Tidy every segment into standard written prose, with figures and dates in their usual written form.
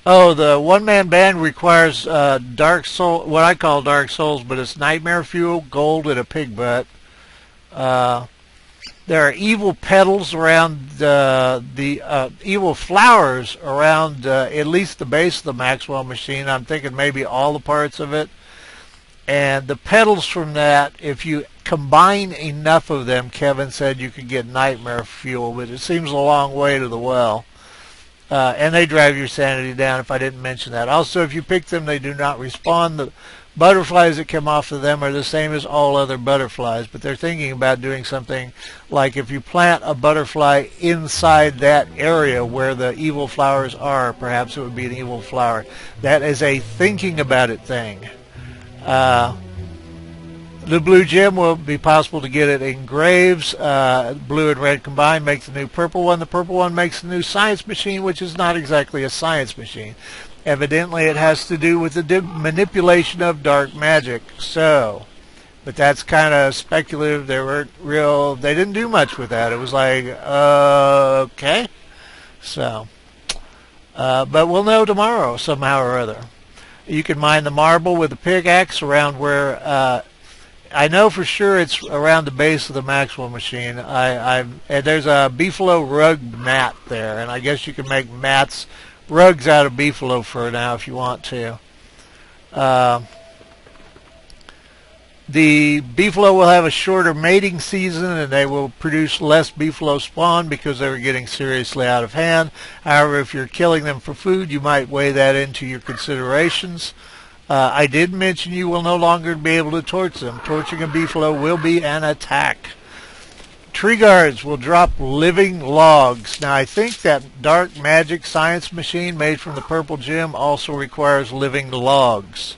Oh, the one-man band requires dark soul, what I call dark souls, but it's nightmare fuel, gold, and a pig butt. Uh, there are evil petals around the evil flowers around at least the base of the Maxwell machine. I'm thinking maybe all the parts of it. And the petals from that, if you combine enough of them, Kevin said you could get nightmare fuel, but it seems a long way to the well. And they drive your sanity down if I didn't mention that. Also, if you pick them, they do not respawn. The butterflies that come off of them are the same as all other butterflies, but they're thinking about doing something like if you plant a butterfly inside that area where the evil flowers are, perhaps it would be an evil flower. That is a thinking about it thing. The blue gem will be possible to get it in graves. Blue and red combined makes the new purple one. The purple one makes the new science machine, which is not exactly a science machine. Evidently, it has to do with the manipulation of dark magic. So, but that's kind of speculative. They weren't real. They didn't do much with that. It was like, okay. So, but we'll know tomorrow somehow or other. You can mine the marble with a pickaxe around where. I know for sure it's around the base of the Maxwell machine. And there's a beefalo rug mat there, and I guess you can make rugs out of beefalo fur now if you want to. The beefalo will have a shorter mating season, and they will produce less beefalo spawn because they were getting seriously out of hand. However, if you're killing them for food, you might weigh that into your considerations. I did mention you will no longer be able to torch them. Torching a beefalo will be an attack. Tree guards will drop living logs. Now, I think that dark magic science machine made from the purple gem also requires living logs.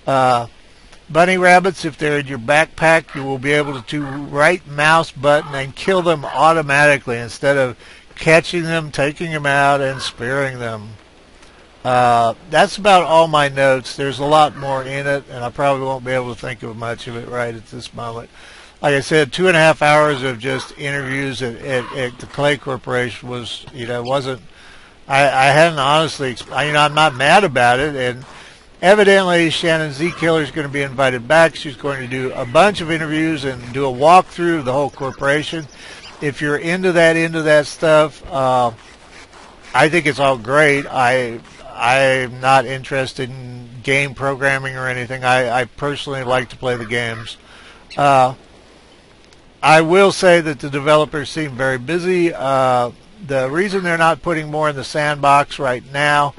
Bunny rabbits, if they're in your backpack, you will be able to right mouse button and kill them automatically instead of catching them, taking them out, and spearing them. That's about all my notes. There's a lot more in it, and I probably won't be able to think of much of it right at this moment. Like I said, 2.5 hours of just interviews at the Clay Corporation was, wasn't. I hadn't honestly, I'm not mad about it, and evidently Shannon Z. Killer is going to be invited back. She's going to do a bunch of interviews and do a walkthrough of the whole corporation. If you're into that stuff, I think it's all great. I'm not interested in game programming or anything. I personally like to play the games. I will say that the developers seem very busy. The reason they're not putting more in the sandbox right now,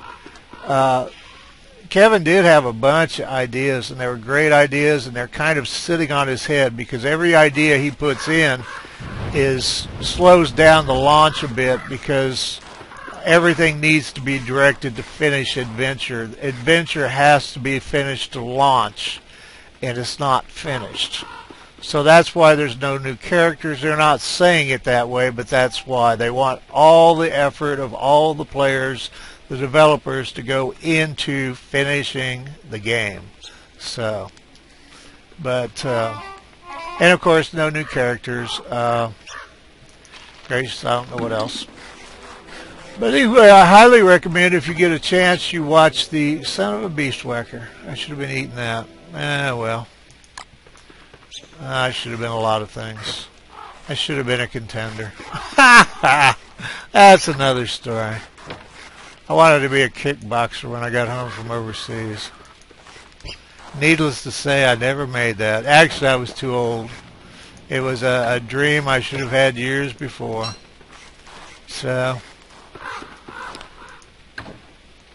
Kevin did have a bunch of ideas, and they were great ideas, and they're kind of sitting on his head because every idea he puts in slows down the launch a bit because everything needs to be directed to finish adventure. Adventure has to be finished to launch, and it's not finished. So that's why there's no new characters. They're not saying it that way, but that's why. They want all the effort of all the players, the developers, to go into finishing the game. So, but, and of course, no new characters. Gracious, I don't know what else. But anyway, I highly recommend if you get a chance, you watch the Son of a Beast Whacker. I should have been eating that. Well. I should have been a lot of things. I should have been a contender. That's another story. I wanted to be a kickboxer when I got home from overseas. Needless to say, I never made that. Actually, I was too old. It was a dream I should have had years before. So,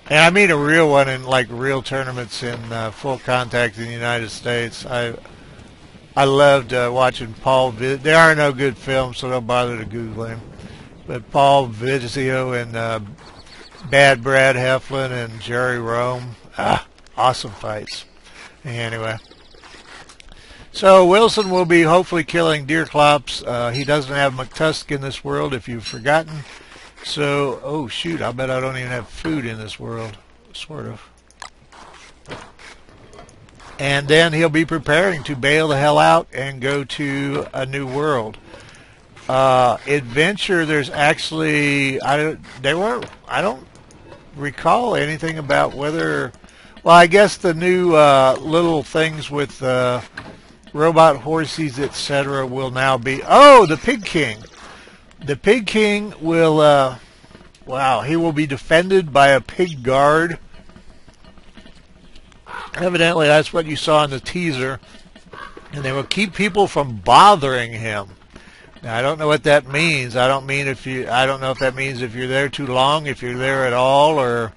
and I mean a real one in like real tournaments in full contact in the United States. I loved watching Paul. There are no good films, so don't bother to Google him. But Paul Vizio and Bad Brad Heflin and Jerry Rome, awesome fights. Anyway, so Wilson will be hopefully killing Deerclops. He doesn't have McTusk in this world, if you've forgotten. So, oh shoot, I bet I don't even have food in this world, sort of. And then he'll be preparing to bail the hell out and go to a new world. Adventure, there's actually, recall anything about whether... Well, I guess the new little things with robot horses, etc. will now be... Oh, the Pig King. The Pig King will... wow, he will be defended by a pig guard. Evidently, that's what you saw in the teaser. And they will keep people from bothering him. Now, I don't know what that means. I don't know if that means if you're there too long, if you're there at all, or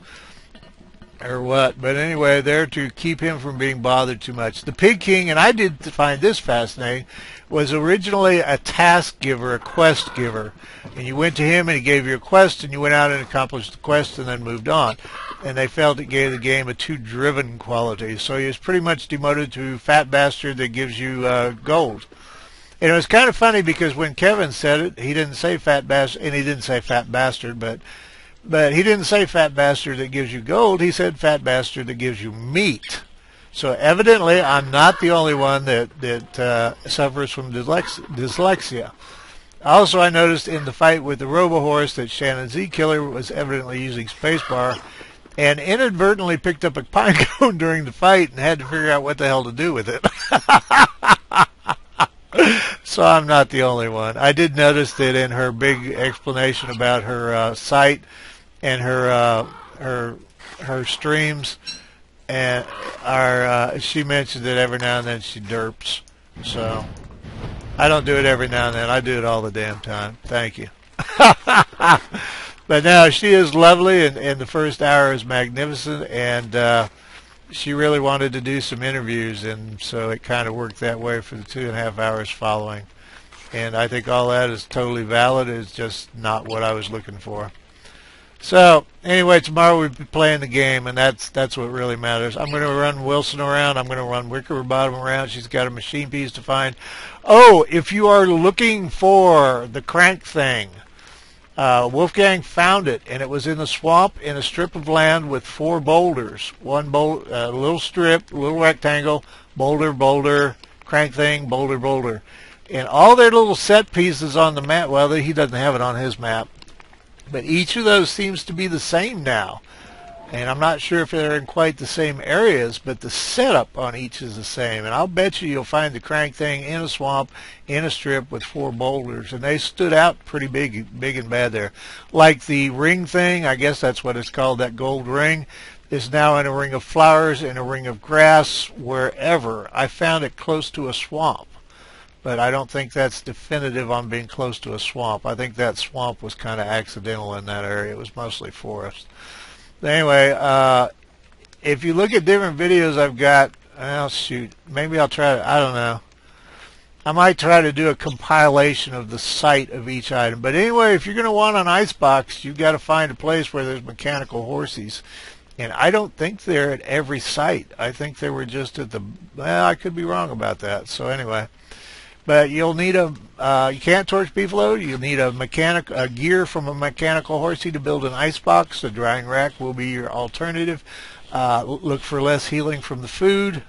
what. But anyway, there to keep him from being bothered too much. The Pig King, and I did find this fascinating, was originally a task giver, a quest giver. And you went to him and he gave you a quest, and you went out and accomplished the quest and then moved on. And they felt it gave the game a too driven quality. So he was pretty much demoted to Fat Bastard that gives you gold. And it was kind of funny because when Kevin said it, he didn't say Fat Bastard, and he didn't say Fat Bastard, but he didn't say Fat Bastard that gives you gold. He said Fat Bastard that gives you meat. So evidently, I'm not the only one that suffers from dyslexia. Also, I noticed in the fight with the Robohorse that Shannon Z Killer was evidently using spacebar and inadvertently picked up a pine cone during the fight and had to figure out what the hell to do with it. So I'm not the only one. I did notice that in her big explanation about her site and her streams, and she mentioned that every now and then she derps. So I don't do it every now and then. I do it all the damn time. Thank you. But no, she is lovely, and the first hour is magnificent, and she really wanted to do some interviews, and so it kind of worked that way for the 2.5 hours following. And I think all that is totally valid. It's just not what I was looking for. So anyway, tomorrow we'll be playing the game, and that's what really matters. I'm going to run Wilson around. I'm going to run Wickerbottom around. She's got a machine piece to find. Oh, if you are looking for the crank thing, Wolfgang found it, and it was in the swamp in a strip of land with 4 boulders. One little strip, little rectangle, boulder, boulder, crank thing, boulder, boulder. And all their little set pieces on the map, well, he doesn't have it on his map, but each of those seems to be the same now. And I'm not sure if they're in quite the same areas, but the setup on each is the same. And I'll bet you'll find the crank thing in a swamp, in a strip with 4 boulders. And they stood out pretty big and bad there. Like the ring thing, I guess that's what it's called, that gold ring, is now in a ring of flowers, in a ring of grass, wherever. I found it close to a swamp. But I don't think that's definitive on being close to a swamp. I think that swamp was kind of accidental in that area. It was mostly forest. Anyway, if you look at different videos I've got, well, shoot, maybe I'll try to, I don't know. I might try to do a compilation of the site of each item. But anyway, if you're going to want an icebox, you've got to find a place where there's mechanical horses. And I don't think they're at every site. I think they were just at the, well, I could be wrong about that. So anyway. But you'll need you can't torch beefalo. You'll need a gear from a mechanical horsey to build an icebox. A drying rack will be your alternative. Look for less healing from the food.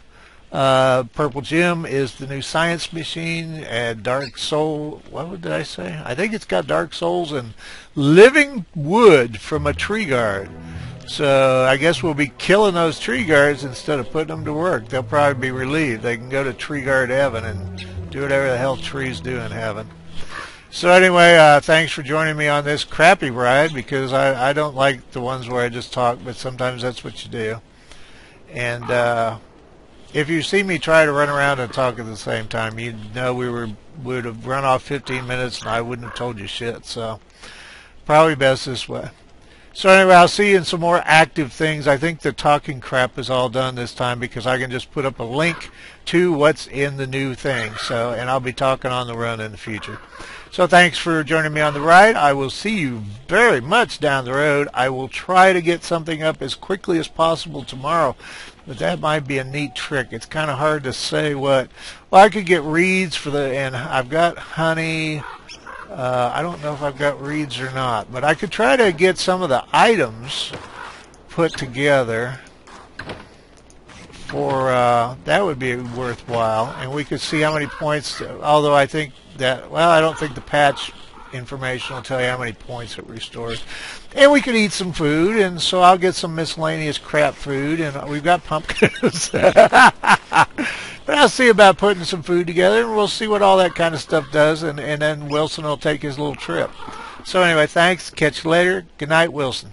Purple Gem is the new science machine. And Dark Soul, what did I say? I think it's got Dark Souls and living wood from a tree guard. So I guess we'll be killing those tree guards instead of putting them to work. They'll probably be relieved. They can go to tree guard heaven and do whatever the hell trees do in heaven. So anyway, thanks for joining me on this crappy ride, because I don't like the ones where I just talk, but sometimes that's what you do. And if you see me try to run around and talk at the same time, you'd know we would have run off 15 minutes and I wouldn't have told you shit. So probably best this way. So anyway, I'll see you in some more active things. I think the talking crap is all done this time because I can just put up a link to what's in the new thing. So, and I'll be talking on the run in the future. So thanks for joining me on the ride. I will see you very much down the road. I will try to get something up as quickly as possible tomorrow, but that might be a neat trick. It's kind of hard to say what. Well, I could get reeds for and I've got honey. I don't know if I've got reeds or not, but I could try to get some of the items put together for, that would be worthwhile, and we could see how many points, although I think that, well, I don't think the patch information will tell you how many points it restores. And we could eat some food, and so I'll get some miscellaneous crap food, and we've got pumpkins. But I'll see about putting some food together, and we'll see what all that kind of stuff does, and then Wilson will take his little trip. So anyway, thanks. Catch you later. Good night, Wilson.